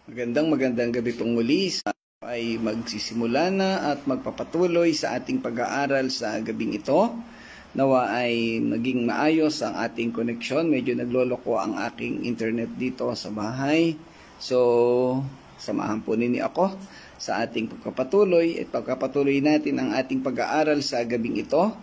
Magandang gabi pong muli. Ay magsisimula na at magpapatuloy sa ating pag-aaral sa gabing ito. Nawa ay maging maayos ang ating koneksyon. Medyo nagloloko ang aking internet dito sa bahay. So, samahan po ninyo ako sa ating pagpapatuloy at pagpapatuloy natin ang ating pag-aaral sa gabing ito.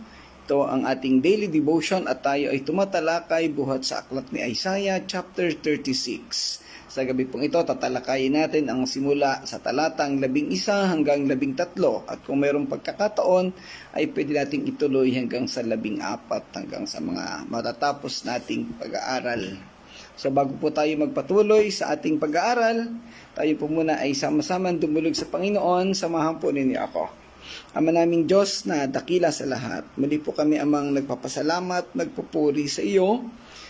Ito ang ating daily devotion at tayo ay tumatalakay buhat sa aklat ni Isaiah chapter 36. Sa gabi pong ito, tatalakayin natin ang simula sa talatang 11 hanggang 13. At kung mayroong pagkakataon, ay pwede nating ituloy hanggang sa 14 hanggang sa mga matatapos nating pag-aaral. So bago po tayo magpatuloy sa ating pag-aaral, tayo po muna ay sama-samang dumulog sa Panginoon. Samahan po ninyo ako. Ama naming Diyos na dakila sa lahat, muli po kami amang nagpapasalamat, nagpupuri sa iyo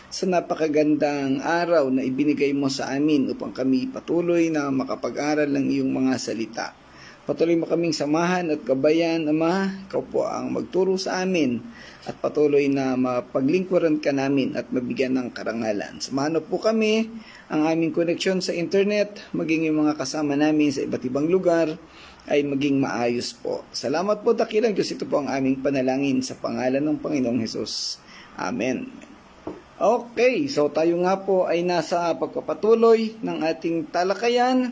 sa napakagandang araw na ibinigay mo sa amin upang kami patuloy na makapag-aral ng iyong mga salita. Patuloy mo kaming samahan at gabayan, Ama. Ikaw po ang magturo sa amin at patuloy na mapaglingkuran ka namin at mabigyan ng karangalan. Samahan po kami ang aming koneksyon sa internet, maging yung mga kasama namin sa iba't ibang lugar ay maging maayos po. Salamat po, dakilang Diyos. Ito po ang aming panalangin sa pangalan ng Panginoong Hesus. Amen. Okay, so tayo nga po ay nasa pagpapatuloy ng ating talakayan.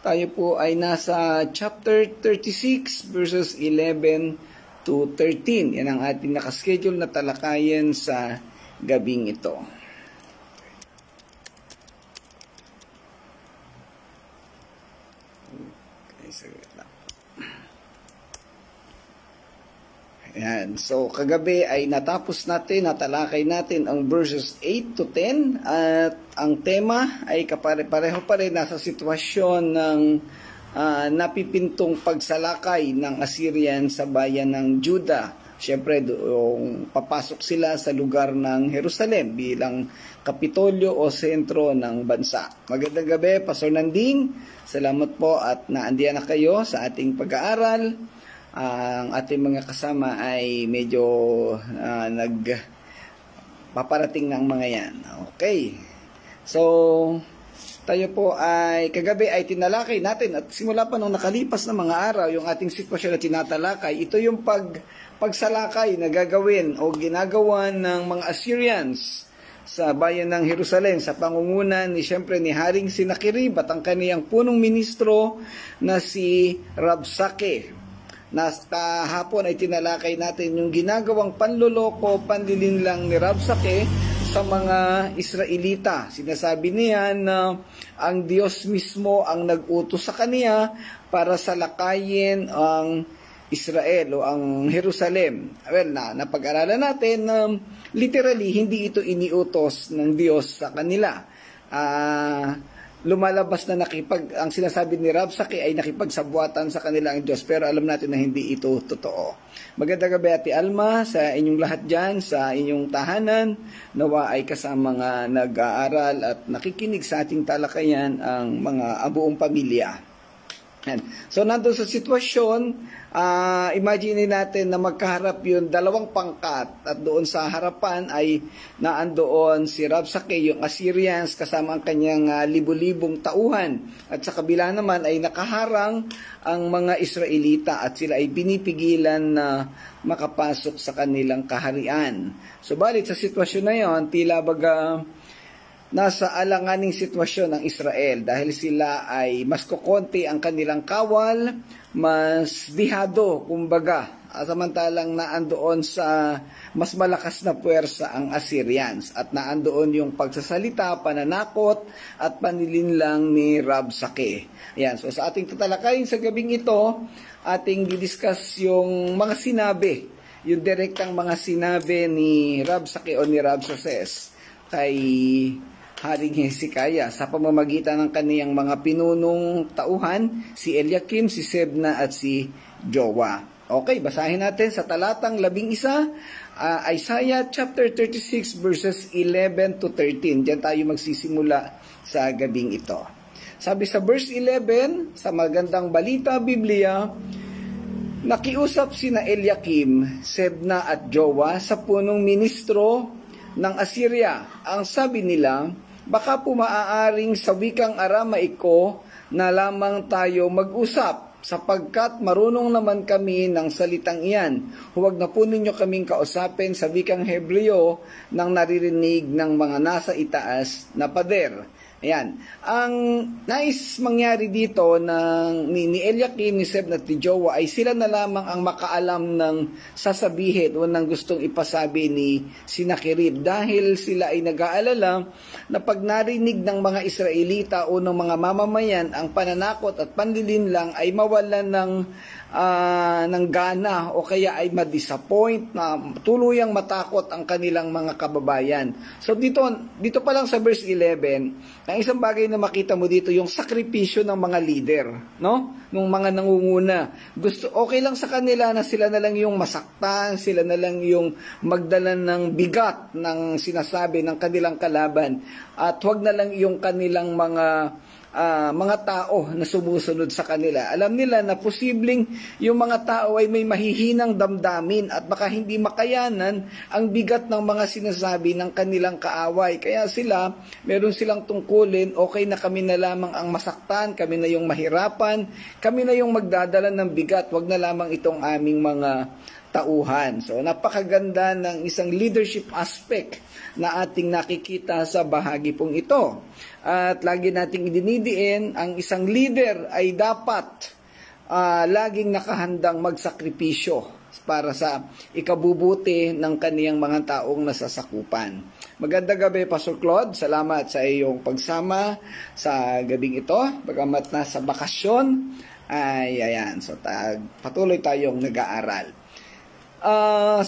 Tayo po ay nasa chapter 36 verses 11 to 13. Yan ang ating nakaschedule na talakayan sa gabing ito. Okay, saglit lang. Yan. So, kagabi ay natapos natin, natalakay natin ang verses 8 to 10 at ang tema ay kapare-pareho pa rin nasa sitwasyon ng napipintong pagsalakay ng Assyrian sa bayan ng Judah. Siyempre, papasok sila sa lugar ng Jerusalem bilang kapitolyo o sentro ng bansa. Magandang gabi, Pastor Nanding. Salamat po at naandiyan na kayo sa ating pag-aaral. Ang ating mga kasama ay medyo paparating ng mga yan. Okay. So, tayo po ay kagabi ay tinalakay natin at simula pa nung nakalipas na mga araw yung ating sitwasyon na tinatalakay. Ito yung pagsalakay na gagawin o ginagawa ng mga Assyrians sa bayan ng Jerusalem sa pangungunan ni Haring Sennacherib at ang kaniyang punong ministro na si Rabshakeh. Kahapon ay tinalakay natin yung ginagawang panloloko, panlilinlang ni Rabshakeh sa mga Israelita. Sinasabi niya na ang Diyos mismo ang nag-utos sa kaniya para salakayin ang Israel o ang Jerusalem. Well, napag-aralan natin na literally hindi ito iniutos ng Diyos sa kanila. Lumalabas na ang sinasabi ni Rabshakeh ay nakipagsabuatan sa kanila ang Diyos, pero alam natin na hindi ito totoo. Magandang gabi, Ate Alma, sa inyong lahat dyan, sa inyong tahanan. Nawa ay kasama nga nag-aaral at nakikinig sa ating talakayan ang mga buong pamilya. So, nandun sa sitwasyon, imagine natin na magkaharap yung dalawang pangkat at doon sa harapan ay naandoon si Rabshakeh, yung Assyrians, kasama ang kanyang libu-libong tauhan. At sa kabila naman ay nakaharang ang mga Israelita at sila ay pinipigilan na makapasok sa kanilang kaharian. Subalit sa sitwasyon na yon, tila baga nasa alanganing sitwasyon ng Israel dahil sila ay mas kukonti ang kanilang kawal, mas dihado, kumbaga, samantalang naandoon sa mas malakas na puwersa ang Assyrians at naandoon yung pagsasalita, pananakot at panlilinlang ni Rabshakeh. Ayan, so sa ating tatalakayin sa gabing ito, ating didiscuss yung mga sinabi, yung direktang mga sinabi ni Rabshakeh o ni Rabshakeh kay Haring Hezekiah sa pamamagitan ng kaniyang mga pinunong tauhan, si Eliakim, si Sebna at si Joah. Okay, basahin natin sa talatang 11, Isaiah chapter 36 verses 11 to 13. Diyan tayo magsisimula sa gabing ito. Sabi sa verse 11, sa magandang balita Biblia, nakiusap sina Eliakim, Sebna at Joah sa punong ministro ng Assyria. Ang sabi nila, baka po maaaring sa wikang Aramaiko na lamang tayo mag-usap, sapagkat marunong naman kami ng salitang iyan. Huwag na po ninyo kaming kausapin sa wikang Hebreo nang naririnig ng mga nasa itaas na pader. Ayan. Ang nais mangyari dito ni Eliakim, ni Seb, at ni Jowa ay sila na lamang ang makaalam ng sasabihin o ng gustong ipasabi ni Sinakerib, dahil sila ay nag-aalala na pag narinig ng mga Israelita o ng mga mamamayan ang pananakot at panlilinlang ay mawalan ng gana o kaya ay ma-disappoint, na tuluyang matakot ang kanilang mga kababayan. So dito pa lang sa verse 11, ang isang bagay na makita mo dito, yung sakripisyo ng mga leader, no? Nung mga nangunguna. Okay lang sa kanila na sila na lang yung masaktan, sila na lang yung magdala ng bigat ng sinasabi ng kanilang kalaban, at wag na lang yung kanilang mga tao na sumusunod sa kanila. Alam nila na posibleng yung mga tao ay may mahihinang damdamin at baka hindi makayanan ang bigat ng mga sinasabi ng kanilang kaaway. Kaya meron silang tungkulin, okay na kami na lamang ang masaktan, kami na yung mahirapan, kami na yung magdadala ng bigat, wag na lamang itong aming mga tauhan. So napakaganda ng isang leadership aspect na ating nakikita sa bahagi pong ito. At lagi nating idinidiin, ang isang leader ay dapat laging nakahandang magsakripisyo para sa ikabubuti ng kaniyang mga taong nasasakupan. Magandang gabi, Pastor Claude. Salamat sa iyong pagsama sa gabing ito. Bagamat nasa bakasyon, ayan. So patuloy tayong nag-aaral.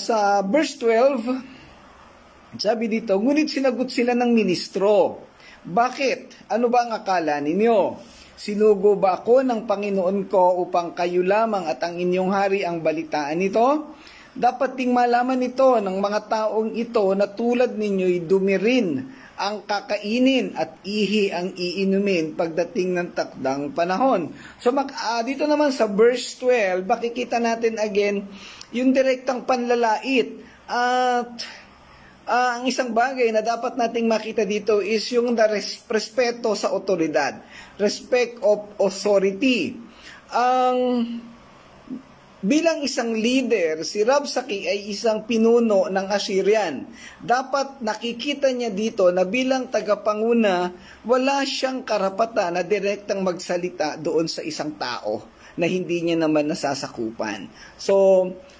Sa verse 12, sabi dito, ngunit sinagot sila ng ministro. Bakit? Ano ba ang akala ninyo? Sinugo ba ako ng Panginoon ko upang kayo lamang at ang inyong hari ang balitaan nito? Dapat ding malaman ito ng mga taong ito na tulad ninyo'y dumirin ang kakainin at ihi ang iinumin pagdating ng takdang panahon. So dito naman sa verse 12, makikita natin again yung direktang panlalait. At ang isang bagay na dapat nating makita dito is yung respeto sa otoridad. Respect of authority. Bilang isang leader, si Rabsaki ay isang pinuno ng Assyrian. Dapat nakikita niya dito na bilang tagapanguna, wala siyang karapatan na direktang magsalita doon sa isang tao na hindi niya naman nasasakupan. So,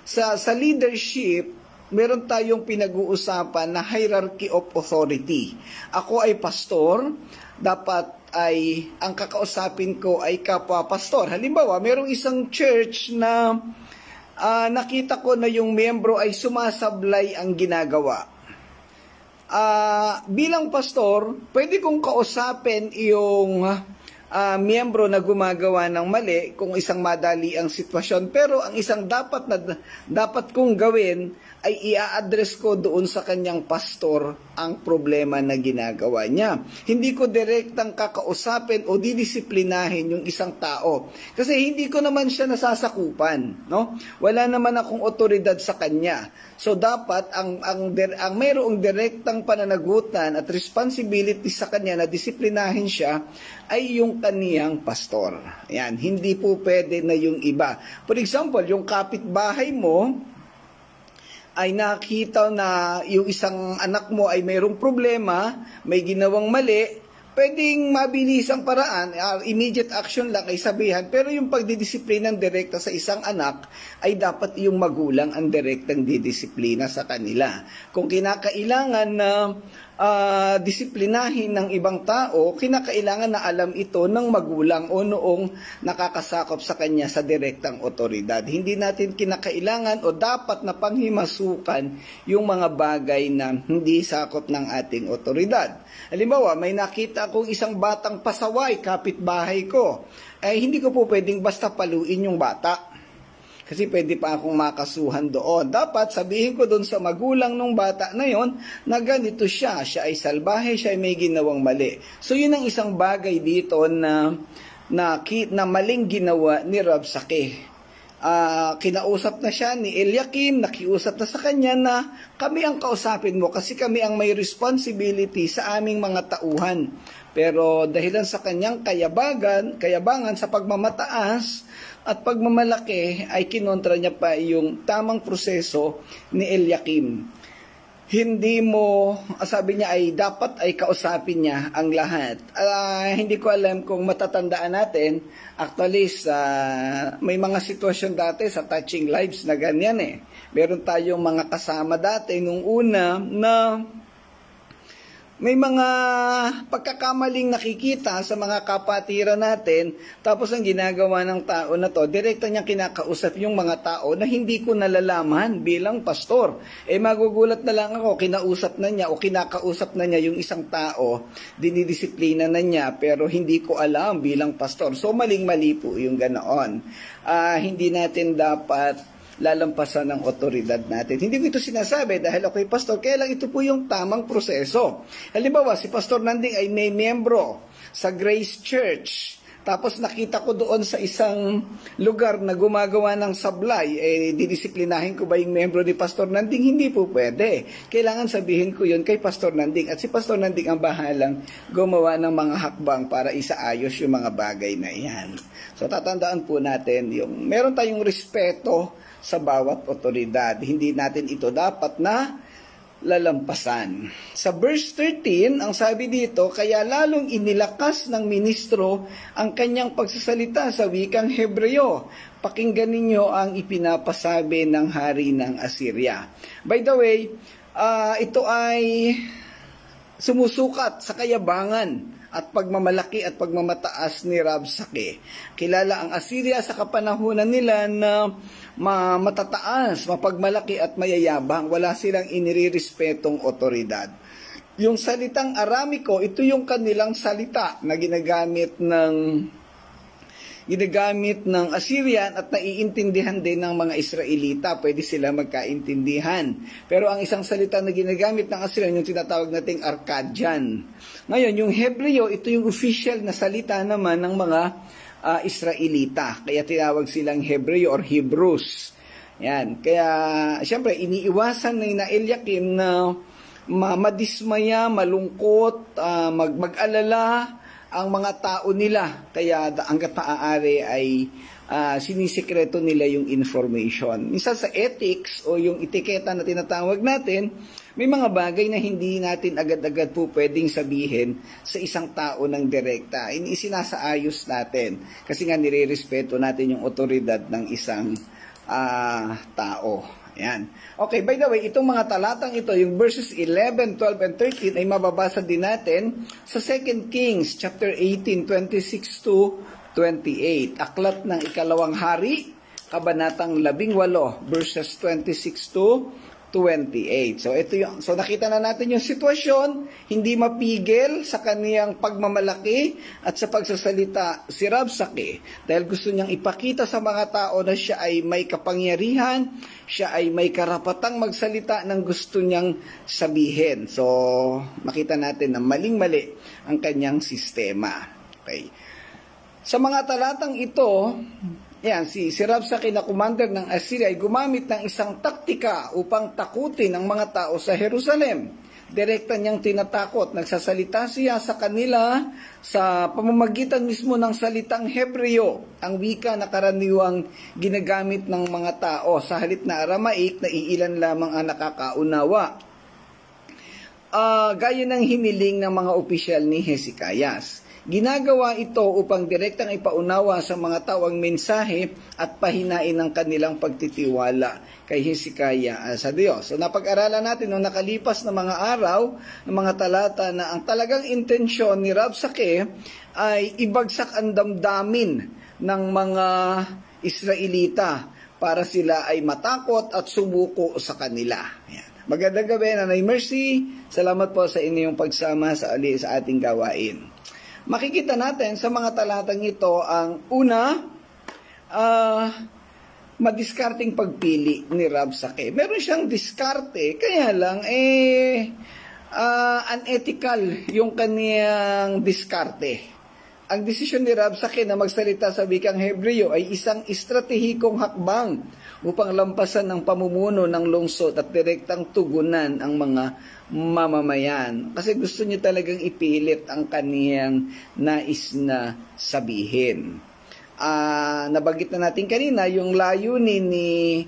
sa leadership, meron tayong pinag-uusapan na hierarchy of authority. Ako ay pastor, dapat ay ang kakausapin ko ay kapwa-pastor. Halimbawa, merong isang church na nakita ko na yung miyembro ay sumasablay ang ginagawa. Bilang pastor, pwede kong kausapin yung miyembro na gumagawa ng mali kung isang madali ang sitwasyon, pero ang isang dapat kong gawin ay i-address ko doon sa kanyang pastor ang problema na ginagawa niya. Hindi ko direktang kakausapin o didisiplinahin yung isang tao kasi hindi ko naman siya nasasakupan, no? Wala naman akong otoridad sa kanya. So dapat ang mayroong direktang pananagutan at responsibility sa kanya na disiplinahin siya ay yung kaniyang pastor. Ayan, hindi po pwede na yung iba. For example, yung kapitbahay mo ay nakita na yung isang anak mo ay mayroong problema, may ginawang mali, pwedeng mabilis ang paraan, immediate action lang ay sabihan, pero yung pagdidisiplina direkta sa isang anak ay dapat yung magulang ang direktang didisiplina sa kanila. Kung kinakailangan na disiplinahin ng ibang tao, kinakailangan na alam ito ng magulang o noong nakakasakop sa kanya sa direktang otoridad. Hindi natin kinakailangan o dapat na panghimasukan yung mga bagay na hindi sakop ng ating otoridad. Halimbawa, may nakita akong isang batang pasaway, kapitbahay ko. Hindi ko po pwedeng basta paluin yung bata. Kasi pwede pa akong makasuhan doon. Dapat sabihin ko doon sa magulang ng bata na yon na ganito siya. Siya ay salbahe, siya ay may ginawang mali. So yun ang isang bagay dito na maling ginawa ni Rabsaki. kinausap na siya ni Eliakim, nakiusap na sa kanya na kami ang kausapin mo kasi kami ang may responsibility sa aming mga tauhan. Pero dahilan sa kanyang kayabangan sa pagmamataas at pagmamalaki ay kinontra niya pa yung tamang proseso ni Eliakim. Hindi mo, sabi niya ay dapat ay kausapin niya ang lahat. Hindi ko alam kung matatandaan natin, actually may mga sitwasyon dati sa Touching Lives na ganyan eh. Meron tayong mga kasama dati nung una na may mga pagkakamaling nakikita sa mga kapatiran natin, tapos ang ginagawa ng tao na to, direkta niyang kinakausap yung mga tao na hindi ko nalalaman bilang pastor. Magugulat na lang ako, kinausap na niya o kinakausap na niya yung isang tao, dinidisiplina na niya, pero hindi ko alam bilang pastor. So maling-mali po yung ganoon. Hindi natin dapat lalampasan ng otoridad natin. Hindi ko ito sinasabi dahil ako'y pastor, kaya lang ito po yung tamang proseso. Halimbawa, si Pastor Nanding ay may membro sa Grace Church. Tapos nakita ko doon sa isang lugar na gumagawa ng sablay, didisiplinahin ko ba yung membro ni Pastor Nanding? Hindi po pwede. Kailangan sabihin ko yun kay Pastor Nanding. At si Pastor Nanding ang bahalang gumawa ng mga hakbang para isaayos yung mga bagay na yan. So tatandaan po natin yung meron tayong respeto sa bawat otoridad. Hindi natin ito dapat na lalampasan. Sa verse 13, ang sabi dito, kaya lalong inilakas ng ministro ang kanyang pagsasalita sa wikang Hebreo. Pakinggan ninyo ang ipinapasabi ng hari ng Assyria. By the way, ito ay sumusukat sa kayabangan at pagmamalaki at pagmamataas ni Rabsakeh. Kilala ang Assyria sa kapanahunan nila na matataas, mapagmalaki at mayayabang. Wala silang inirerespetong otoridad. Yung salitang Aramiko, ito yung kanilang salita na ginagamit ng Assyrian at naiintindihan din ng mga Israelita. Pwede sila magkaintindihan. Pero ang isang salita na ginagamit ng Assyrian, yung tinatawag nating Arkadian. Ngayon, yung Hebreo, ito yung official na salita naman ng mga Israelita. Kaya tinawag silang Hebreo or Hebrews. Yan. Kaya, siyempre, iniiwasan na Eliakim na madismaya, malungkot, mag-alala ang mga tao nila. Kaya hanggat maaari ay sinisikreto nila yung information. Minsan sa ethics o yung etiketa na tinatawag natin, may mga bagay na hindi natin agad-agad po pwedeng sabihin sa isang tao ng direkta. Isinasaayos natin kasi nga nirerespeto natin yung otoridad ng isang tao. Ayan. Okay, by the way, itong mga talatang ito, yung verses 11, 12, and 13 ay mababasa din natin sa 2 Kings chapter 18, 26 to 28. Aklat ng Ikalawang Hari, kabanatang 18, verses 26 to 28. So nakita na natin yung sitwasyon, hindi mapigil sa kaniyang pagmamalaki at sa pagsasalita si Rabsakeh dahil gusto niyang ipakita sa mga tao na siya ay may kapangyarihan, siya ay may karapatang magsalita ng gusto niyang sabihin. So makita natin na maling-mali ang kanyang sistema. Okay. Sa mga talatang ito, si Rabsakeh na commander ng Assyria ay gumamit ng isang taktika upang takutin ang mga tao sa Jerusalem. Direkta niyang tinatakot, nagsasalita siya sa kanila sa pamamagitan mismo ng salitang Hebreo, ang wika na karaniwang ginagamit ng mga tao. Sa halip na Aramaic, na iilan lamang ang nakakaunawa. Gaya ng hiniling ng mga opisyal ni Hezekias. Ginagawa ito upang direktang ipaunawa sa mga tao ang mensahe at pahinain ang kanilang pagtitiwala kay Hezekiah sa Diyos. So napag-aralan natin nung nakalipas na mga araw, ng mga talata na ang talagang intensyon ni Rabsakeh ay ibagsak ang damdamin ng mga Israelita para sila ay matakot at sumuko sa kanila. Ayan. Magandang gabi, Nanay Mercy. Salamat po sa inyong pagsama sa ating gawain. Makikita natin sa mga talatang ito ang una, madiskarteng pagpili ni Rabsakeh. Meron siyang diskarte, kaya lang unethical yung kaniyang diskarte. Ang desisyon ni Rabsake na magsalita sa wikang Hebreo ay isang estratehikong hakbang upang lampasan ang pamumuno ng lungsod at direktang tugunan ang mga mamamayan. Kasi gusto niya talagang ipilit ang kaniyang nais na sabihin. Nabanggit na natin kanina yung layunin ni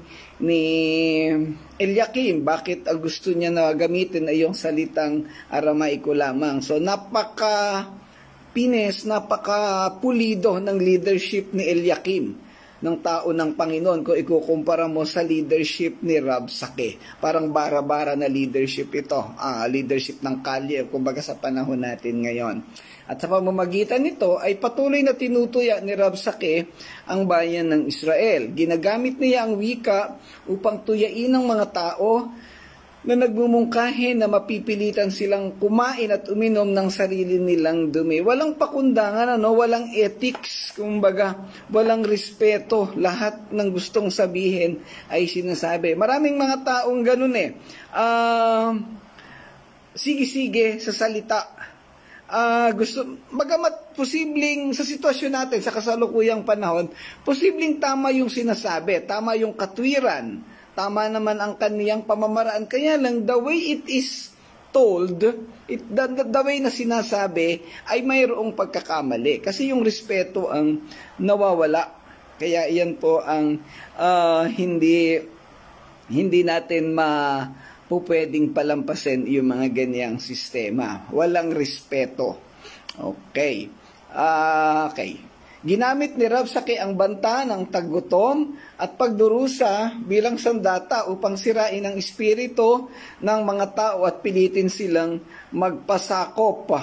Eliakim. Bakit gusto niya na gamitin ay yung salitang Aramaiko lamang. So napaka-pulido ng leadership ni Eliakim, ng tao ng Panginoon, kung ikukumpara mo sa leadership ni Rabsake. Parang bara-bara na leadership ito. Leadership ng kalye, kumbaga sa panahon natin ngayon. At sa pamamagitan nito ay patuloy na tinutuya ni Rabsake ang bayan ng Israel. Ginagamit niya ang wika upang tuyain ng mga tao na nagmumungkahi na mapipilitan silang kumain at uminom ng sarili nilang dumi. Walang pakundangan, walang ethics, kumbaga, walang respeto. Lahat ng gustong sabihin ay sinasabi. Maraming mga taong ganun sige-sige sa salita. Bagamat posibleng sa sitwasyon natin, sa kasalukuyang panahon, posibleng tama yung sinasabi, tama yung katwiran, tama naman ang kaniyang pamamaraan. Kaya lang, the way it is told, the way na sinasabi, ay mayroong pagkakamali. Kasi yung respeto ang nawawala. Kaya yan po ang hindi natin pwedeng palampasin yung mga ganyang sistema. Walang respeto. Okay. Ginamit ni Rabsake ang banta ng taggutom at pagdurusa bilang sandata upang sirain ang espiritu ng mga tao at pilitin silang magpasakop.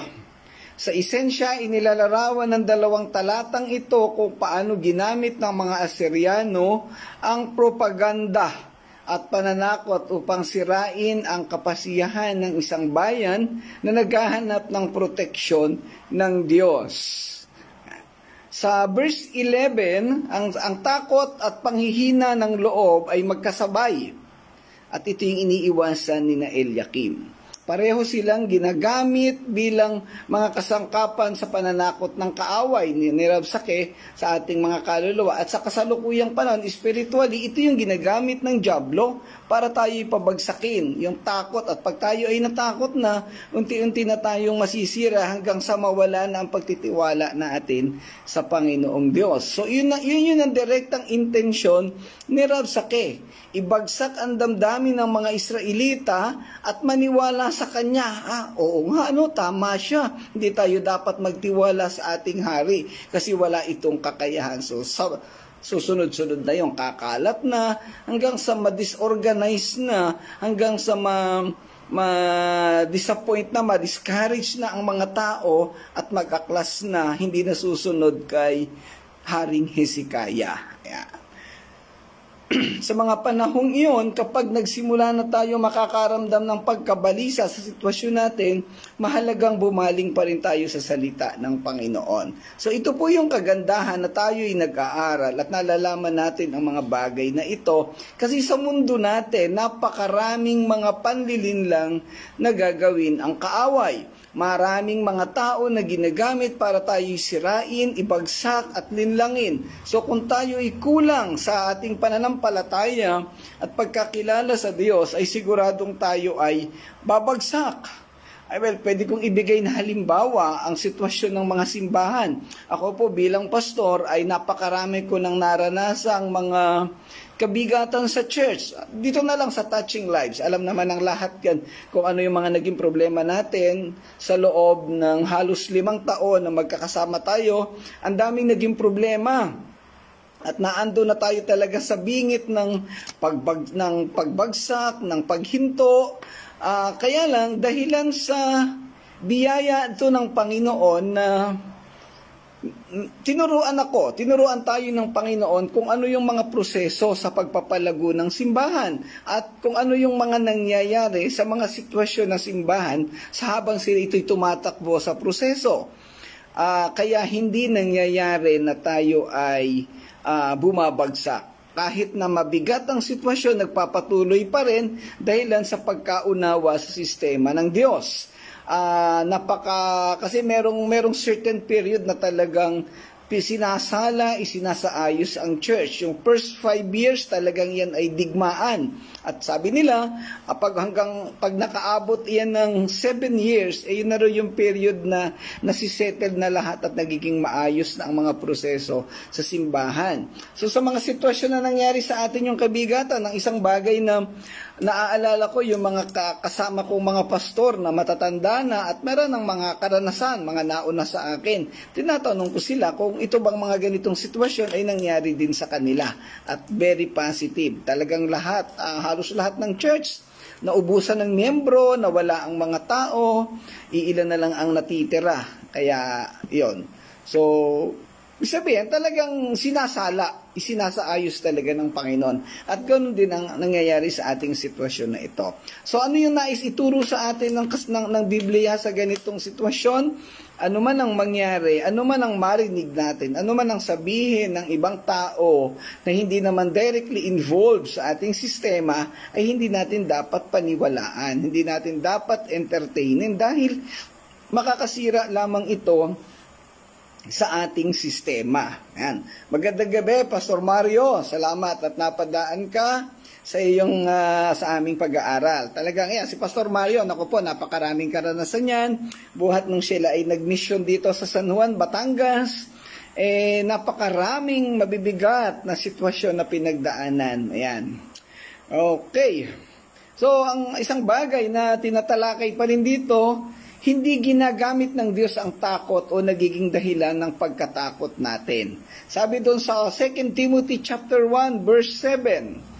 Sa esensya, inilalarawan ng 2 talatang ito kung paano ginamit ng mga Asyriano ang propaganda at pananakot upang sirain ang kapasiyahan ng isang bayan na naghahanap ng proteksyon ng Diyos. Sa verse 11, ang takot at panghihina ng loob ay magkasabay. At ito yung iniiwasan ni Eliakim. Pareho silang ginagamit bilang mga kasangkapan sa pananakot ng kaaway ni Rabsake sa ating mga kaluluwa. At sa kasalukuyang panahon, spiritually, ito yung ginagamit ng dyablo para tayo ipabagsakin. Yung takot, at pag tayo ay natakot na, unti-unti na tayong masisira hanggang sa mawala na ang pagtitiwala natin sa Panginoong Diyos. So yun ang direktang intensyon ni Rabsake. Ibagsak ang damdamin ng mga Israelita at maniwala sa kanya. Oo nga, tama siya. Hindi tayo dapat magtiwala sa ating hari kasi wala itong kakayahan. So susunod-sunod na yung kakalat na, hanggang sa ma-disorganize na, hanggang sa ma-disappoint na, ma-discourage na ang mga tao at mag-aklas na hindi na susunod kay Haring Hezekiah. Sa mga panahong iyon, kapag nagsimula na tayo makakaramdam ng pagkabalisa sa sitwasyon natin, mahalagang bumaling pa rin tayo sa salita ng Panginoon. So ito po yung kagandahan na tayo'y nag-aaral at nalalaman natin ang mga bagay na ito. Kasi sa mundo natin, napakaraming mga panlilinlang na gagawin ang kaaway. Maraming mga tao na ginagamit para tayo sirain, ibagsak at linlangin. So kung tayo ay kulang sa ating pananampalataya at pagkakilala sa Diyos, ay siguradong tayo ay babagsak. Pwede kong ibigay na halimbawa ang sitwasyon ng mga simbahan. Ako po bilang pastor ay napakarami ko nang naranasang mga kabigatan sa church. Dito na lang sa Touching Lives. Alam naman ng lahat yan kung ano yung mga naging problema natin sa loob ng halos 5 taon na magkakasama tayo. Ang daming naging problema. At naando na tayo talaga sa bingit ng pagbagsak, ng paghinto. Kaya lang, dahilan sa biyaya ito ng Panginoon na tinuruan tayo ng Panginoon kung ano yung mga proseso sa pagpapalago ng simbahan at kung ano yung mga nangyayari sa mga sitwasyon ng simbahan sa habang sila ito'y tumatakbo sa proseso. Kaya hindi nangyayari na tayo ay bumabagsak. Kahit na mabigat ang sitwasyon, nagpapatuloy pa rin dahilan sa pagkaunawa sa sistema ng Diyos. Kasi merong certain period na talagang sinasala, isinasaayos ang church. Yung first 5 years talagang yan ay digmaan. At sabi nila, pag nakaabot yan ng 7 years, yun na rin yung period na nasisettle na lahat at nagiging maayos na ang mga proseso sa simbahan. So sa mga sitwasyon na nangyari sa atin yung kabigatan, ng isang bagay na naaalala ko yung mga kasama kong mga pastor na matatanda na at meron ng mga karanasan, mga nauna sa akin. Tinatanong ko sila kung ito bang mga ganitong sitwasyon ay nangyari din sa kanila. At very positive. Talagang halos lahat ng church, naubusan ng miyembro, nawala ang mga tao, iilan na lang ang natitira. Kaya, yon. So, ibig sabihin, talagang isinasaayos talaga ng Panginoon. At ganoon din ang nangyayari sa ating sitwasyon na ito. So ano yung nais ituro sa atin ng Biblia sa ganitong sitwasyon? Ano man ang mangyari, ano man ang marinig natin, ano man ang sabihin ng ibang tao na hindi naman directly involved sa ating sistema, ay hindi natin dapat paniwalaan, hindi natin dapat entertainin dahil makakasira lamang ito sa ating sistema. Yan. Magandang gabi, Pastor Mario. Salamat at napadaan ka sa iyong sa aming pag-aaral. Talagang yan, si Pastor Mario, naku po, napakaraming karanasan yan. Buhat nung sila ay nag-mission dito sa San Juan, Batangas, napakaraming mabibigat na sitwasyon na pinagdaanan. Ayan. Okay. So, ang isang bagay na tinatalakay pa rin dito, hindi ginagamit ng Diyos ang takot o nagiging dahilan ng pagkatakot natin. Sabi doon sa 2 Timothy chapter 1 verse 7,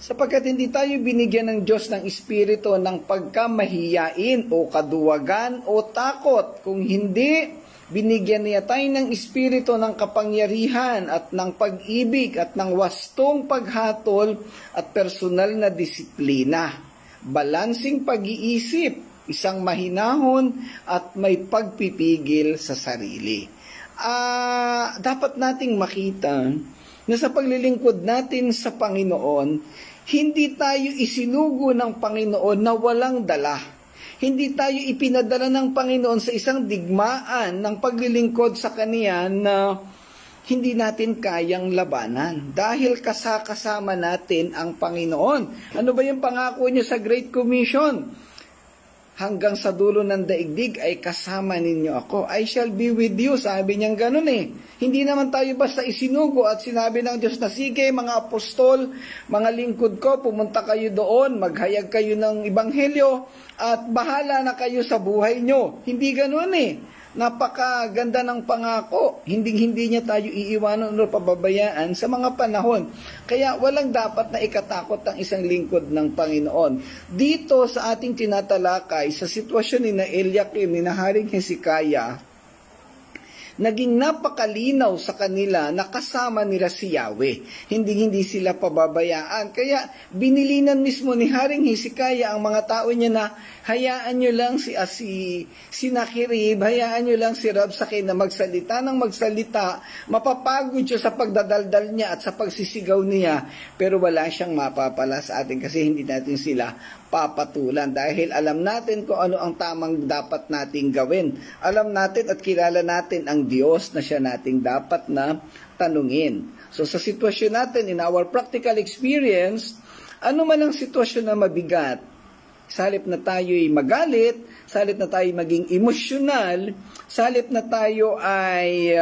sapagkat hindi tayo binigyan ng Diyos ng espiritu ng pagkamahiyain o kaduwagan o takot, kung hindi binigyan niya tayo ng espiritu ng kapangyarihan at ng pag-ibig at ng wastong paghatol at personal na disiplina, balansing pag-iisip, isang mahinahon at may pagpipigil sa sarili. Dapat nating makita na sa paglilingkod natin sa Panginoon, hindi tayo isinugo ng Panginoon na walang dala. Hindi tayo ipinadala ng Panginoon sa isang digmaan ng paglilingkod sa Kanya na hindi natin kayang labanan dahil kasama natin ang Panginoon. Ano ba yung pangako niya sa Great Commission? Hanggang sa dulo ng daigdig ay kasama ninyo ako. I shall be with you. Sabi niyang ganun eh. Hindi naman tayo basta isinugo at sinabi ng Diyos na sige mga apostol, mga lingkod ko, pumunta kayo doon, maghayag kayo ng ebanghelyo at bahala na kayo sa buhay nyo. Hindi ganun eh. Napakaganda ng pangako. Hindi niya tayo iiwanan o pababayaan sa mga panahon. Kaya walang dapat na ikatakot ang isang lingkod ng Panginoon. Dito sa ating tinatalakay, sa sitwasyon ni Eliakim, ni Haring Hezekiah, naging napakalinaw sa kanila na kasama nila si Yahweh. Hindi sila pababayaan. Kaya binilinan mismo ni Haring Hezekiah ang mga tao niya na hayaan nyo lang si Sennacherib, hayaan nyo lang si Rabsaken na magsalita ng magsalita, mapapagod siya sa pagdadaldal niya at sa pagsisigaw niya, pero wala siyang mapapala sa atin kasi hindi natin sila papatulan dahil alam natin kung ano ang tamang dapat nating gawin. Alam natin at kilala natin ang Diyos na siya nating dapat na tanungin. So sa sitwasyon natin, in our practical experience, ano man ang sitwasyon na mabigat, sa halip na tayo'y magalit, sa halip na tayo maging emosyonal, sa halip na tayo ay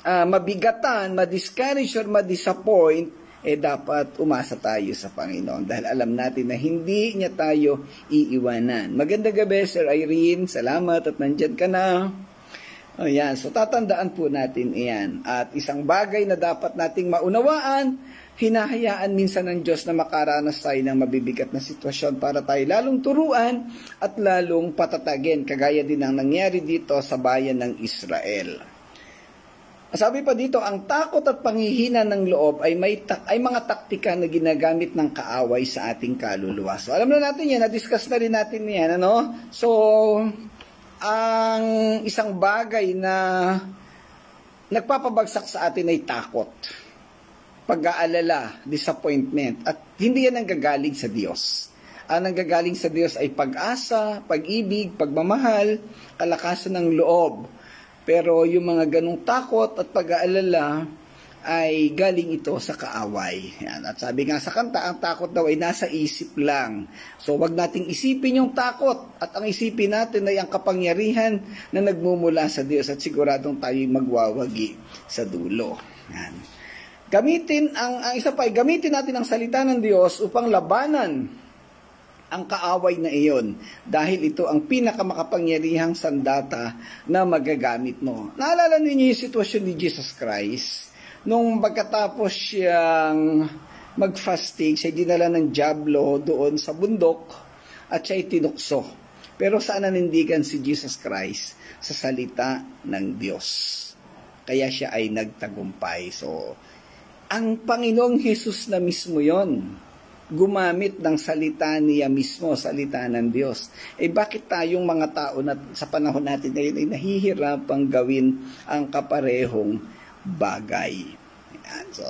mabigatan, madiscourage or madisappoint, dapat umasa tayo sa Panginoon dahil alam natin na hindi niya tayo iiwanan. Magandang gabi, Sir Irene. Salamat at nandyan ka na. Ayan. So tatandaan po natin iyan. At isang bagay na dapat nating maunawaan, hinahayaan minsan ng Diyos na makaranas tayo ng mabibigat na sitwasyon para tayo lalong turuan at lalong patatagin, kagaya din ang nangyari dito sa bayan ng Israel. Sabi pa dito, ang takot at panghihina ng loob ay mga taktika na ginagamit ng kaaway sa ating kaluluwa. So alam na natin yan, na-discuss na rin natin yan, ano? So, ang isang bagay na nagpapabagsak sa atin ay takot, pag-aalala, disappointment, at hindi yan ang gagaling sa Diyos. ang nanggagaling sa Diyos ay pag-asa, pag-ibig, pagmamahal, kalakasan ng loob. Pero yung mga ganong takot at pag-aalala ay galing ito sa kaaway. Yan. At sabi nga sa kanta, ang takot daw ay nasa isip lang. So wag nating isipin yung takot, at ang isipin natin ay ang kapangyarihan na nagmumula sa Diyos, at siguradong tayo'y magwawagi sa dulo. Yan. Gamitin gamitin natin ang salita ng Diyos upang labanan ang kaaway na iyon, dahil ito ang pinakamakapangyarihang sandata na magagamit mo. Naalala niyo yung sitwasyon ni Jesus Christ nung pagkatapos siyang mag-fasting, siya dinala ng dyablo doon sa bundok at siya tinukso. Pero saan nanindigan si Jesus Christ? Sa salita ng Diyos. Kaya siya ay nagtagumpay. So, ang Panginoong Jesus na mismo yon, gumamit ng salita niya mismo, salita ng Diyos. Bakit tayong mga tao na sa panahon natin ngayon ay nahihirapang gawin ang kaparehong bagay? Yan. So,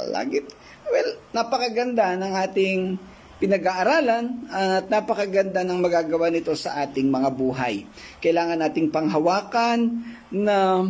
napakaganda ng ating pinag-aaralan at napakaganda ng magagawa nito sa ating mga buhay. Kailangan nating panghawakan na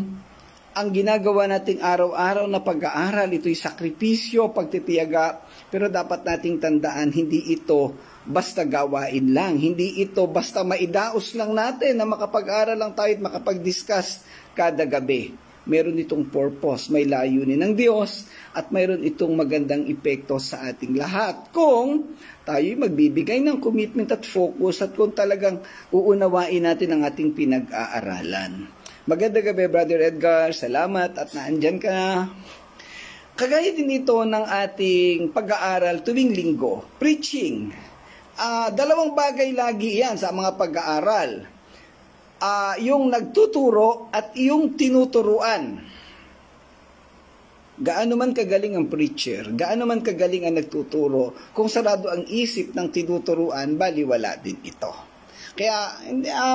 ang ginagawa nating araw-araw na pag-aaral, ito'y sakripisyo, pagtitiyaga, pero dapat nating tandaan, hindi ito basta gawain lang. Hindi ito basta maidaos lang natin na makapag-aral lang tayo at makapag-discuss kada gabi. Meron itong purpose, may layunin ng Diyos, at mayroon itong magandang epekto sa ating lahat kung tayo'y magbibigay ng commitment at focus, at kung talagang uunawain natin ang ating pinag-aaralan. Magandang gabi, Brother Edgar. Salamat at naandyan ka na. Kagaya din ito ng ating pag-aaral tuwing linggo, preaching. Dalawang bagay lagi yan sa mga pag-aaral. Yung nagtuturo at yung tinuturuan. Gaano man kagaling ang preacher, gaano man kagaling ang nagtuturo, kung sarado ang isip ng tinuturuan, baliwala din ito. Kaya,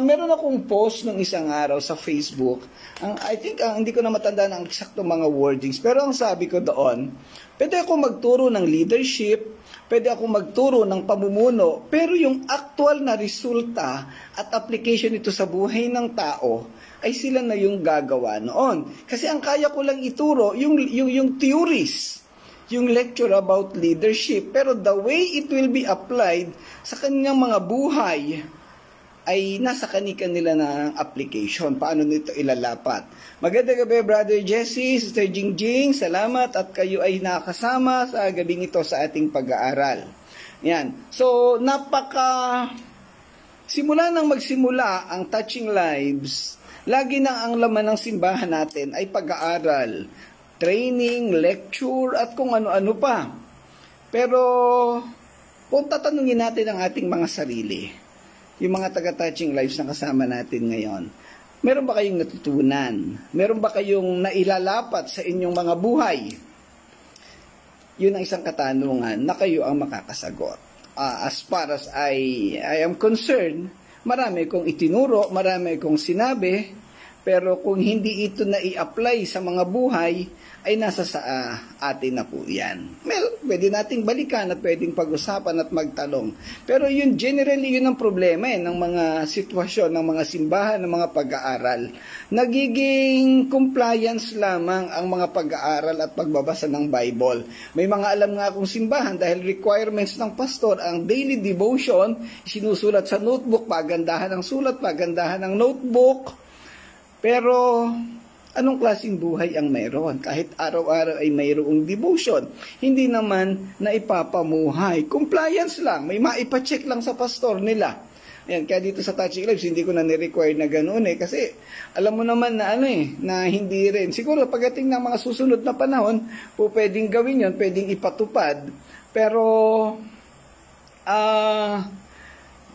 meron akong post ng isang araw sa Facebook. I think, hindi ko na matandaan ang eksaktong mga wordings. Pero ang sabi ko doon, pwede ako magturo ng leadership, pwede ako magturo ng pamumuno, pero yung actual na resulta at application nito sa buhay ng tao, ay sila na yung gagawa noon. Kasi ang kaya ko lang ituro, yung theories, yung lecture about leadership. Pero the way it will be applied sa kanyang mga buhay, ay nasa kanila na application. Paano nito ilalapat? Magandang gabi, Brother Jesse, Sister Jingjing. Salamat at kayo ay nakasama sa gabing ito sa ating pag-aaral. Yan. So, simula nang magsimula ang Touching Lives, lagi na ang laman ng simbahan natin ay pag-aaral, training, lecture, at kung ano-ano pa. Pero, kung tatanungin natin ang ating mga sarili, yung mga taga-Touching Lives na kasama natin ngayon, meron ba kayong natutunan? Meron ba kayong nailalapat sa inyong mga buhay? Yun ang isang katanungan na kayo ang makakasagot. As far as I am concerned, marami kong itinuro, marami kong sinabi, pero kung hindi ito na i-apply sa mga buhay, ay nasa sa atin na po yan. Well, pwede nating balikan at pwedeng pag-usapan at magtalong. Pero yun, generally, yun ang problema ng mga sitwasyon, ng mga simbahan, ng mga pag-aaral. Nagiging compliance lamang ang mga pag-aaral at pagbabasa ng Bible. May mga alam nga akong simbahan dahil requirements ng pastor, ang daily devotion, sinusulat sa notebook, pagandahan ng sulat, pagandahan ng notebook. Pero anong klaseng buhay ang mayroon? Kahit araw-araw ay mayroong devotion, hindi naman na ipapamuhay. Compliance lang, may maipacheck lang sa pastor nila. Ayan, kaya dito sa Touching Lives, hindi ko na ni-require na ganoon kasi alam mo naman na na hindi rin. Siguro pagdating ng mga susunod na panahon, po pwedeng gawin yon, pwedeng ipatupad. Pero,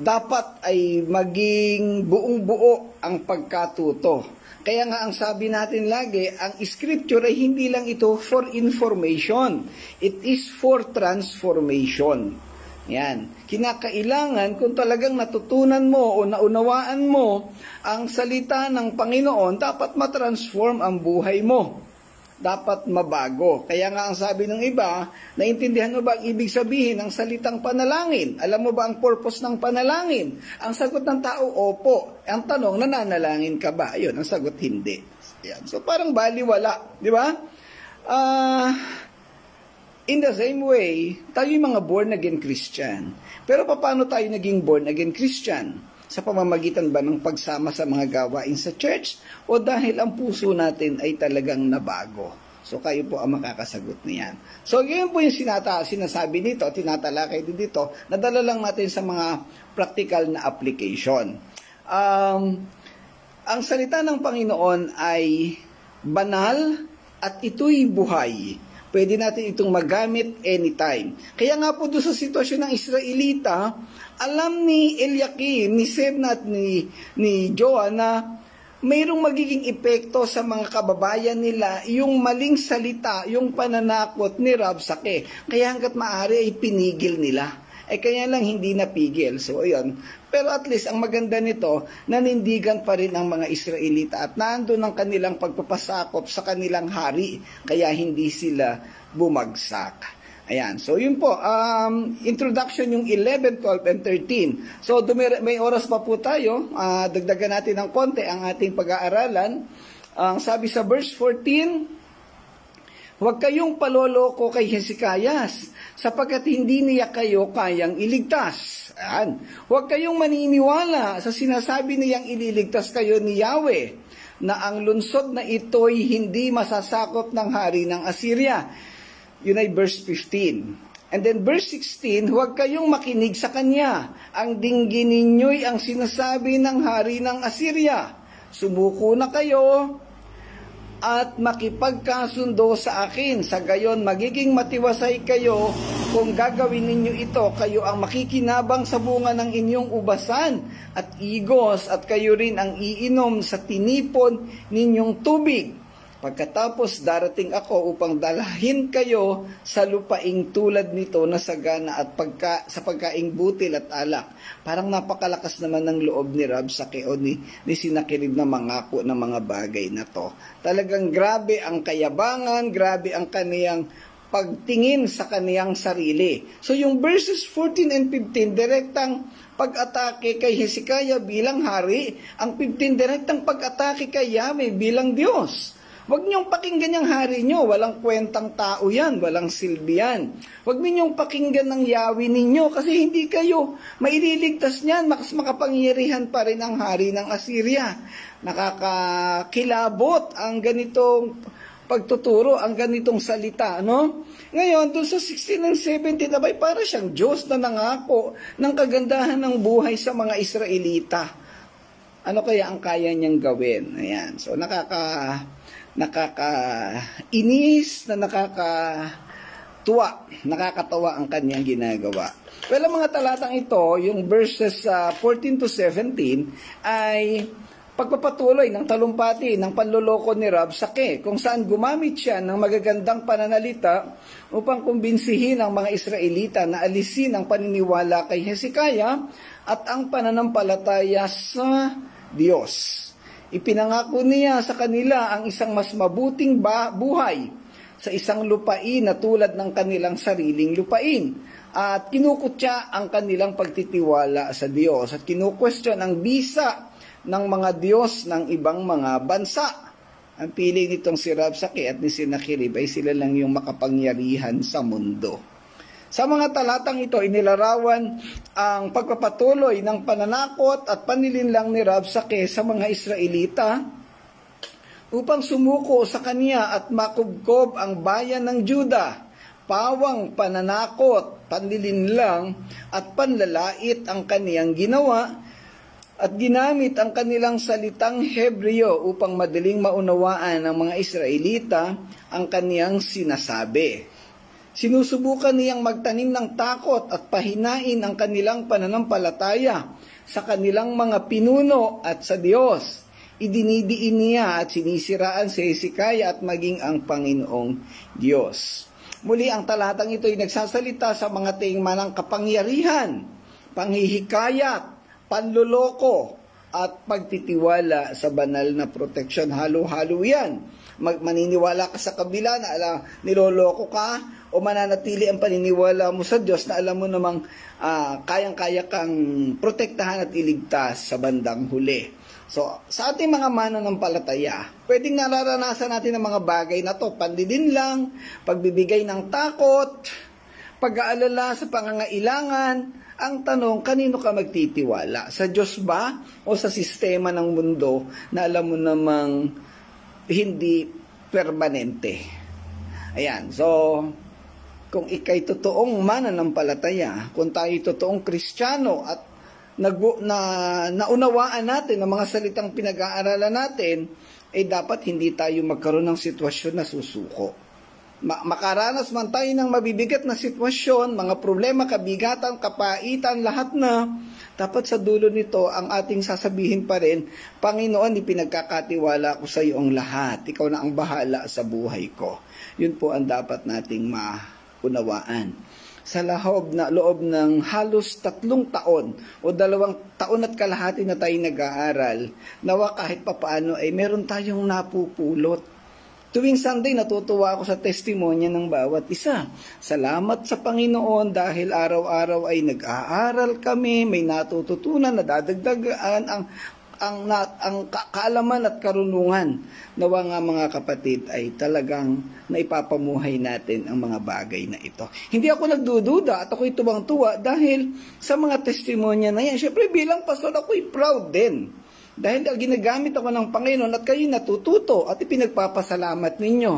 dapat ay maging buong-buo ang pagkatuto. Kaya nga ang sabi natin lagi, ang scripture ay hindi lang ito for information. It is for transformation. Yan. Kinakailangan kung talagang natutunan mo o naunawaan mo ang salita ng Panginoon, dapat matransform ang buhay mo. dapat mabago. Kaya nga ang sabi ng iba, naintindihan mo ba ang ibig sabihin ng salitang panalangin? Alam mo ba ang purpose ng panalangin? Ang sagot ng tao, opo. Ang tanong, nananalangin ka ba? Ayun, ang sagot, hindi. Yan. So parang baliwala, di ba? In the same way, tayo yung mga born again Christian. Pero paano tayo naging born again Christian? Sa pamamagitan ba ng pagsama sa mga gawain sa church o dahil ang puso natin ay talagang nabago? So kayo po ang makakasagot niyan. So yun po yung sinasabi dito, tinatalakay din dito, nadala lang natin sa mga practical na application. Ang salita ng Panginoon ay banal at ito'y buhay. Pwede natin itong magamit anytime. Kaya nga po doon sa sitwasyon ng Israelita, alam ni Eliakim, ni Sebna at ni Joa na mayroong magiging epekto sa mga kababayan nila yung maling salita, yung pananakot ni Rabsake. Kaya hanggat maaari ay pinigil nila. Kaya lang hindi napigil. So ayun. Pero at least ang maganda nito, nanindigan pa rin ang mga Israelita at nandun ang kanilang pagpapasakop sa kanilang hari. Kaya hindi sila bumagsak. Ayan, so yun po, introduction yung 11, 12, and 13. So may oras pa po tayo, dagdagan natin ng konti ang ating pag-aaralan. Sabi sa verse 14, huwag kayong paloloko kay Hezekias, sapagkat hindi niya kayo kayang iligtas. Ayan. Huwag kayong maniniwala sa sinasabi niyang ililigtas kayo ni Yahweh, na ang lungsod na ito'y hindi masasakop ng hari ng Assyria. Yun ay verse 15. And then verse 16, huwag kayong makinig sa kanya. Ang dinggin ninyo'y ang sinasabi ng hari ng Assyria. Sumuko na kayo at makipagkasundo sa akin. Sa gayon, magiging matiwasay kayo kung gagawin ninyo ito. Kayo ang makikinabang sa bunga ng inyong ubasan at igos at kayo rin ang iinom sa tinipon ninyong tubig. Pagkatapos darating ako upang dalhin kayo sa lupaing tulad nito na sagana at sa pagkaing butil at alak. Parang napakalakas naman ng loob ni Rabsake o ni Sinakerib na mangako ng mga bagay na to. Talagang grabe ang kayabangan, grabe ang kaniyang pagtingin sa kaniyang sarili. So yung verses 14 and 15, direktang pag-atake kay Hezekiah bilang hari, ang 15 direktang pag-atake kay Yahweh bilang Diyos. Huwag niyong pakinggan yung hari niyo, walang kwentang tao yan, walang silbi yan. Huwag ninyong pakinggan ng Yahweh ninyo kasi hindi kayo maililigtas niyan, mas makapangyarihan pa rin ang hari ng Assyria. Nakakakilabot ang ganitong pagtuturo, ang ganitong salita, no? Ngayon, doon sa 16 and 17, abay, para siyang Diyos na nangako ng kagandahan ng buhay sa mga Israelita. Ano kaya ang kaya niyang gawin? Ayan, so nakakainis na nakakatawa ang kanyang ginagawa. Well, ang mga talatang ito, yung verses 14 to 17, ay pagpapatuloy ng talumpati ng panloloko ni Rabsake, kung saan gumamit siya ng magagandang pananalita upang kumbinsihin ang mga Israelita na alisin ang paniniwala kay Hezekiah at ang pananampalataya sa Diyos. Ipinangako niya sa kanila ang isang mas mabuting buhay sa isang lupain na tulad ng kanilang sariling lupain. At kinukutya ang kanilang pagtitiwala sa Diyos at kinukwestiyon ang bisa ng mga Diyos ng ibang mga bansa. Ang pili nitong si Rabsake at ni Sinakerib ay sila lang yung makapangyarihan sa mundo. Sa mga talatang ito, inilarawan ang pagpapatuloy ng pananakot at panilinlang ni Rabsake sa mga Israelita upang sumuko sa kanya at makubkob ang bayan ng Juda. Pawang pananakot, panlilinlang at panlalait ang kaniyang ginawa at ginamit ang kanilang salitang Hebreo upang madaling maunawaan ng mga Israelita ang kaniyang sinasabi. Sinusubukan niyang magtanim ng takot at pahinain ang kanilang pananampalataya sa kanilang mga pinuno at sa Diyos. Idinidiin niya at sinisiraan si Hezekiah at maging ang Panginoong Diyos. Muli, ang talatang ito ay nagsasalita sa mga tingma ng kapangyarihan, panghihikayat, panluloko, at pagtitiwala sa banal na proteksyon. Halo-halo yan. Maniniwala ka sa kabila na niloloko ka, o mananatili ang paniniwala mo sa Diyos na alam mo namang kayang-kaya kang protektahan at iligtas sa bandang huli. So, sa ating mga mananampalataya, pwedeng nararanasan natin ang mga bagay na to. Pandidin lang, pagbibigay ng takot, pag-aalala sa pangangailangan. Ang tanong, kanino ka magtitiwala? Sa Diyos ba o sa sistema ng mundo na alam mo namang hindi permanente? Ayan, so kung ikay totoong mananampalataya, kung tayo totoong Kristiyano at naunawaan natin ang mga salitang pinag-aaralan natin, dapat hindi tayo magkaroon ng sitwasyon na susuko. Makaranas man tayo ng mabibigat na sitwasyon, mga problema, kabigatan, kapaitan, lahat na, dapat sa dulo nito ang ating sasabihin pa rin, Panginoon, ipinagkakatiwala ko sa iyo ang lahat. Ikaw na ang bahala sa buhay ko. Yun po ang dapat nating maunawaan. Sa loob ng halos 3 taon o 2 taon at kalahati na tayo nag-aaral, nawa kahit papaano ay meron tayong napupulot. Tuwing Sunday, natutuwa ako sa testimonya ng bawat isa. Salamat sa Panginoon dahil araw-araw ay nag-aaral kami, may natututunan, nadadagdagaan ang kaalaman at karunungan. Nawa nga mga kapatid ay talagang naipapamuhay natin ang mga bagay na ito. Hindi ako nagdududa at ako'y tuwang-tuwa dahil sa mga testimonya na yan. Siyempre bilang pastor ako'y proud din. Dahil ginagamit ako ng Panginoon at kayo natututo at ipinagpapasalamat ninyo.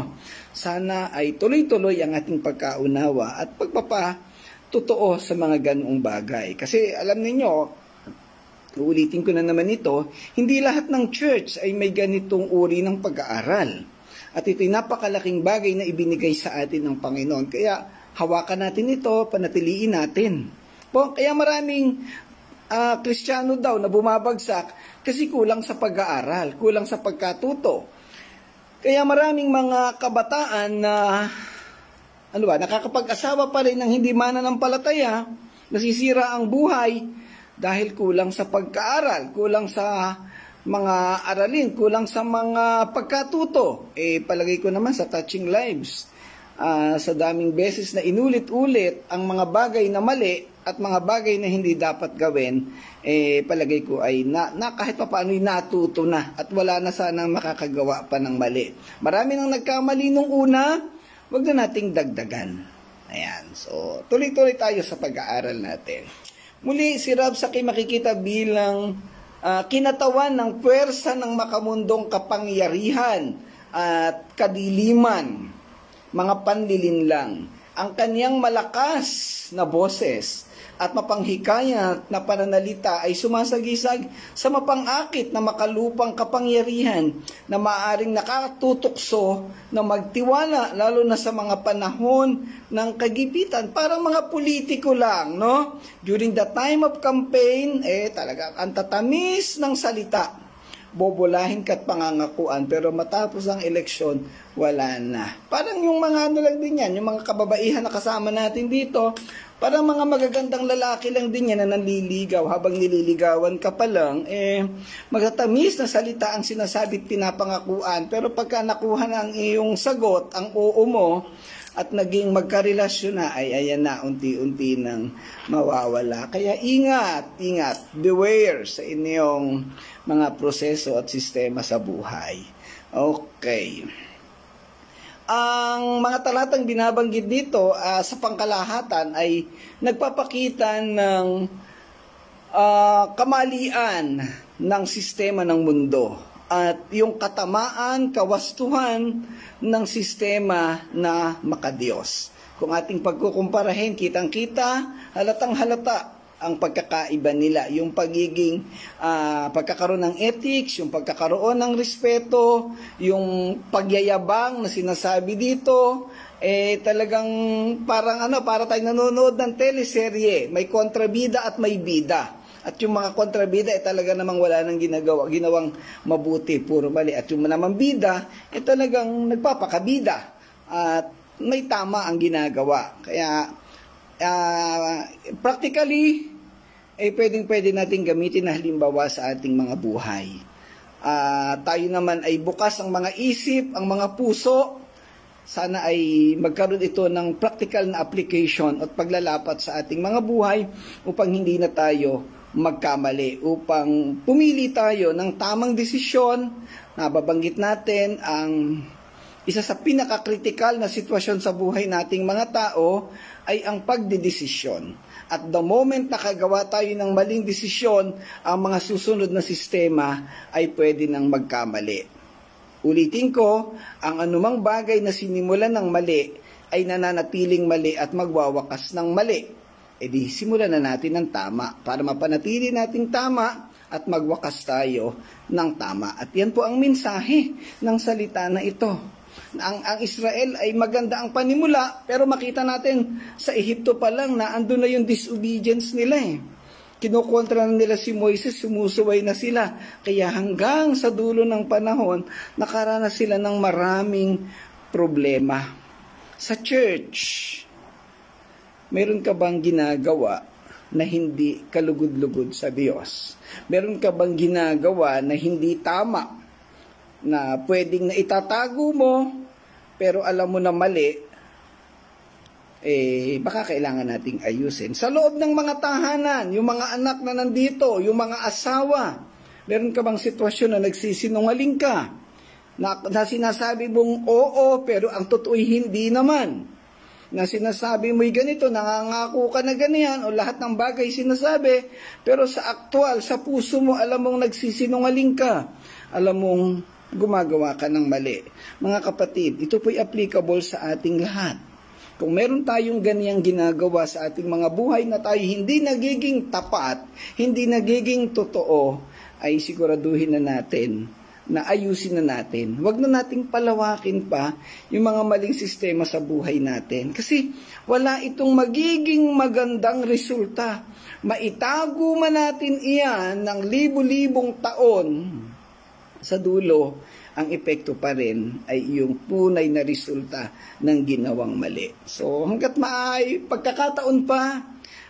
Sana ay tuloy-tuloy ang ating pagkaunawa at pagpapatotoo sa mga ganoong bagay. Kasi alam ninyo, uulitin ko na naman ito, hindi lahat ng church ay may ganitong uri ng pag-aaral. At ito'y napakalaking bagay na ibinigay sa atin ng Panginoon. Kaya hawakan natin ito, panatiliin natin. Kaya maraming Kristiyano daw na bumabagsak kasi kulang sa pag-aaral, kulang sa pagkatuto. Kaya maraming mga kabataan na nakakapag-asawa pa rin ng hindi mananampalataya, nasisira ang buhay dahil kulang sa pagkaaral, kulang sa mga aralin, kulang sa mga pagkatuto. Palagay ko naman sa Touching Lives, sa daming beses na inulit-ulit ang mga bagay na mali at mga bagay na hindi dapat gawin, palagay ko ay kahit pa paano natuto na at wala na sanang makakagawa pa ng mali. Marami nang nagkamali nung una, wag na nating dagdagan. Ayan, so tuloy-tuloy tayo sa pag-aaral natin. Muli, si Rabsaki makikita bilang kinatawan ng puwersa ng makamundong kapangyarihan at kadiliman, mga panlilinlang. Ang kaniyang malakas na boses at mapanghikayat na pananalita ay sumasagisag sa mapangakit na makalupang kapangyarihan na maaaring nakatutukso na magtiwala lalo na sa mga panahon ng kagipitan. Parang mga politiko lang, no? During the time of campaign, talaga ang tatamis ng salita. Bobolahin ka't pangangakuan, pero matapos ang eleksyon, wala na. Parang yung mga lang din yan, yung mga kababaihan na kasama natin dito, parang mga magagandang lalaki lang din yan na nanliligaw. Habang nililigawan ka pa lang, magtatamis na salita ang sinasabi at pinapangakuan, pero pagka nakuha na ang iyong sagot, ang oo mo, at naging magkarelasyon na, ayan na, unti-unti nang mawawala. Kaya ingat, beware sa inyong mga proseso at sistema sa buhay. Okay. Ang mga talatang binabanggit dito sa pangkalahatan ay nagpapakita ng kamalian ng sistema ng mundo at yung katamaan, kawastuhan ng sistema na makadiyos. Kung ating pagkukumparahin, kitang-kita, halatang-halata ang pagkakaiba nila, yung pagiging pagkakaroon ng ethics, yung pagkakaroon ng respeto, yung pagyayabang na sinasabi dito, talagang para tayo nanonood ng teleserye, may kontrabida at may bida. At yung mga kontrabida talaga namang wala nang ginawang mabuti, puro mali. At yung namang bida talagang nagpapakabida at may tama ang ginagawa. Kaya practically ay pwedeng-pwede natin gamitin na halimbawa sa ating mga buhay. Tayo naman ay bukas ang mga isip, ang mga puso. Sana ay magkaroon ito ng practical na application at paglalapat sa ating mga buhay upang hindi na tayo magkamali, upang pumili tayo ng tamang desisyon. Nababanggit natin ang isa sa pinakakritikal na sitwasyon sa buhay nating mga tao ay ang pagdedesisyon. At the moment nakagawa tayo ng maling desisyon, ang mga susunod na sistema ay pwede nang magkamali. Ulitin ko, ang anumang bagay na sinimulan ng mali ay nananatiling mali at magwawakas ng mali. E di simulan na natin ng tama para mapanatili nating tama at magwakas tayo ng tama. At yan po ang mensahe ng salita na ito. Ang Israel ay maganda ang panimula, pero makita natin sa Ehipto pa lang na andun na yung disobedience nila Kinukontra na nila si Moises, sumusuway na sila. Kaya hanggang sa dulo ng panahon, nakaranas sila ng maraming problema. Sa church, meron ka bang ginagawa na hindi kalugod-lugod sa Diyos? Meron ka bang ginagawa na hindi tama? Na pwedeng na itatago mo, pero alam mo na mali, baka kailangan nating ayusin. Sa loob ng mga tahanan, yung mga anak na nandito, yung mga asawa, meron ka bang sitwasyon na nagsisinungaling ka? Na sinasabi mong oo, pero ang totoo'y hindi naman. Na sinasabi mo'y ganito, nangangako ka na ganyan, o lahat ng bagay sinasabi, pero sa aktual, sa puso mo, alam mong nagsisinungaling ka. Alam mong gumagawa ka ng mali. Mga kapatid, ito po'y applicable sa ating lahat. Kung meron tayong ganyang ginagawa sa ating mga buhay na tayo hindi nagiging tapat, hindi nagiging totoo, ay siguraduhin na natin na ayusin na natin. Huwag na nating palawakin pa yung mga maling sistema sa buhay natin. Kasi wala itong magiging magandang resulta. Maitago man natin iyan ng libu-libong taon, sa dulo, ang epekto pa rin ay yung tunay na resulta ng ginawang mali. So hanggat maay pagkakataon pa,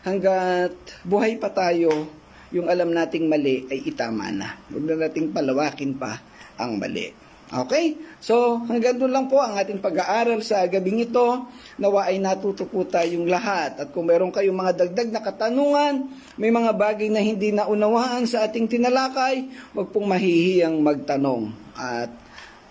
hanggat buhay pa tayo, yung alam nating mali ay itama na. Huwag na nating palawakin pa ang mali. Okay? So hanggang doon lang po ang ating pag-aaral sa gabing ito. Nawa ay natuto po tayong lahat. At kung meron kayong mga dagdag na katanungan, may mga bagay na hindi naunawaan sa ating tinalakay, huwag pong mahihiyang magtanong. At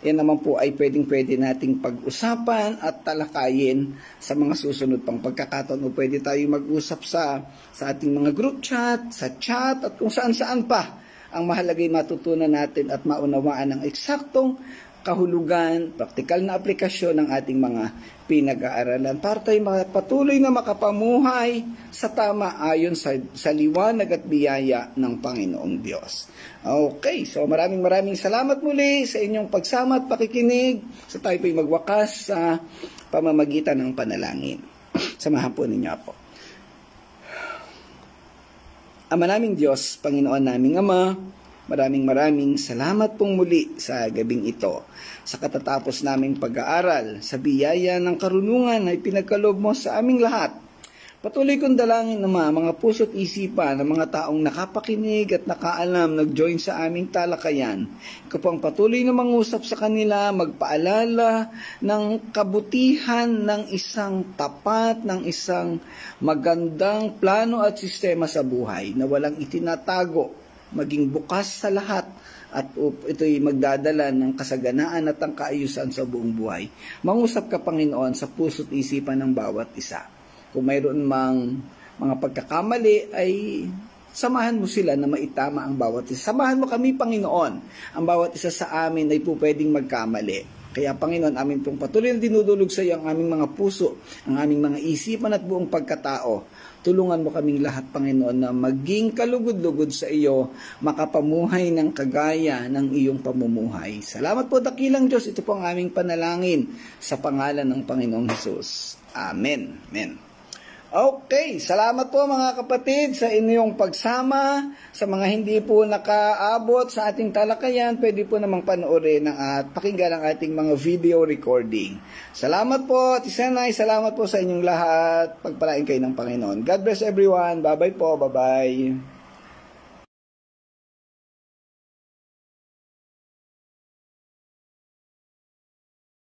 yan naman po ay pwede nating pag-usapan at talakayin sa mga susunod pang pagkakataon. O pwede tayo mag-usap sa ating mga group chat, sa chat, at kung saan-saan pa. Ang mahalagay matutunan natin at maunawaan ng eksaktong kahulugan, praktikal na aplikasyon ng ating mga pinag-aaralan para tayo patuloy na makapamuhay sa tama ayon sa liwanag at biyaya ng Panginoong Diyos. Okay, so maraming salamat muli sa inyong pagsama at pakikinig. So tayo po'y magwakas sa pamamagitan ng panalangin. Samahan po ninyo ako. Ama naming Diyos, Panginoon naming Ama, maraming salamat pong muli sa gabing ito. Sa katatapos naming pag-aaral, sa biyaya ng karunungan ay pinagkaloob mo sa aming lahat. Patuloy kong dalangin Ama, mga puso't isipan ng mga taong nakapakinig at nakaalam, nag-join sa aming talakayan. Ikaw pang patuloy na mangusap sa kanila, magpaalala ng kabutihan ng isang tapat, ng isang magandang plano at sistema sa buhay na walang itinatago, maging bukas sa lahat at ito'y magdadala ng kasaganaan at ang kaayusan sa buong buhay. Mangusap ka Panginoon sa puso't isipan ng bawat isa. Kung mayroon mang mga pagkakamali, ay samahan mo sila na maitama ang bawat isa. Samahan mo kami, Panginoon. Ang bawat isa sa amin ay po pwedeng magkamali. Kaya, Panginoon, amin pong patuloy na dinudulog sa iyo ang aming mga puso, ang aming mga isipan at buong pagkatao. Tulungan mo kaming lahat, Panginoon, na maging kalugod-lugod sa iyo, makapamuhay ng kagaya ng iyong pamumuhay. Salamat po, dakilang Diyos. Ito po ang aming panalangin sa pangalan ng Panginoong Hesus. Amen. Amen. Okay, salamat po mga kapatid sa inyong pagsama. Sa mga hindi po nakaabot sa ating talakayan, pwede po namang panoorin at pakinggan ang ating mga video recording. Salamat po, Tisenay, salamat po sa inyong lahat. Pagpalain kayo ng Panginoon. God bless everyone. Bye-bye po, bye-bye.